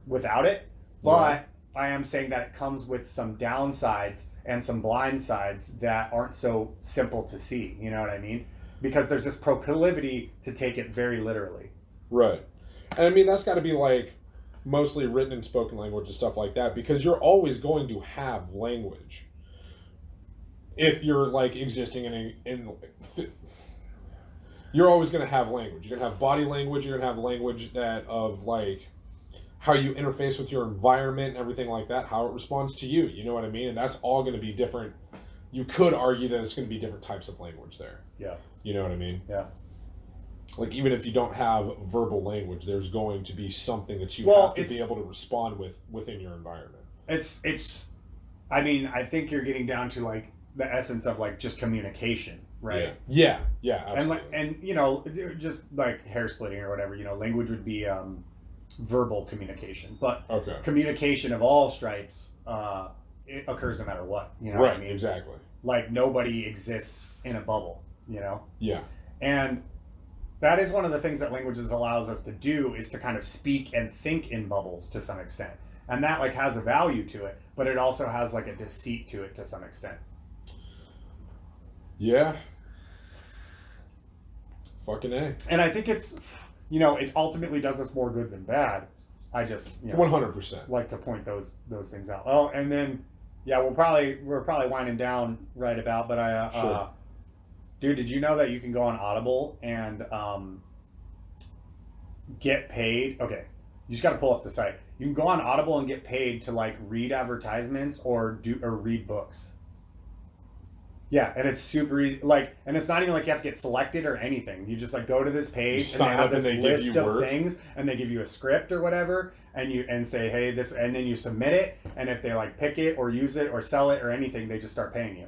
without it. But I am saying that it comes with some downsides and some blind sides that aren't so simple to see. You know what I mean? Because there's this proclivity to take it very literally. Right. And I mean, that's got to be like mostly written and spoken language and stuff like that, because you're always going to have language if you're like existing you're always going to have language. You're going to have body language, you're going to have language that of like how you interface with your environment and everything like that, how it responds to you, you know what I mean? And that's all going to be different. You could argue that it's going to be different types of language there. Yeah. You know what I mean? Yeah. Like, even if you don't have verbal language, there's going to be something that you have to be able to respond with within your environment. I mean, I think you're getting down to like the essence of like just communication, right? Yeah, absolutely. And you know, just like hair splitting or whatever, you know, language would be verbal communication, but communication of all stripes it occurs no matter what, you know what I mean? Exactly. Like nobody exists in a bubble, you know? Yeah. And that is one of the things that languages allows us to do, is to kind of speak and think in bubbles to some extent. And that like has a value to it, but it also has like a deceit to it to some extent. Yeah. Fucking A. And I think it's, you know, it ultimately does us more good than bad. I just, you know, 100% like to point those things out. Oh, and then, yeah, we're probably winding down right about, but sure. Dude, did you know that you can go on Audible and get paid? Okay, you just got to pull up the site. You can go on Audible and get paid to like read advertisements or read books. Yeah, and it's super easy. Like, and it's not even like you have to get selected or anything. You just like go to this page and they have this list of things, and they give you a script or whatever, and say, hey, this, and then you submit it, and if they like pick it or use it or sell it or anything, they just start paying you.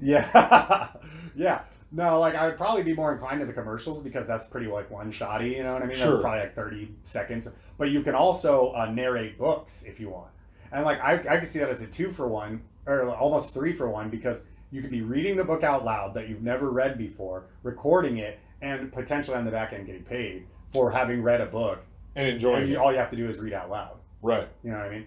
Yeah. Yeah. No, like I would probably be more inclined to the commercials because that's pretty like one-shotty, you know what I mean? Sure. They're probably like 30 seconds. But you can also narrate books if you want. And like I could see that as a 2-for-1 or almost 3-for-1, because you could be reading the book out loud that you've never read before, recording it, and potentially on the back end getting paid for having read a book. And enjoying it. All you have to do is read out loud. Right. You know what I mean?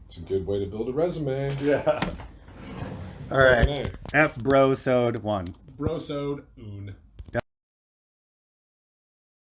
It's a good way to build a resume. Yeah. All right. F Brosode 1. Brosode un.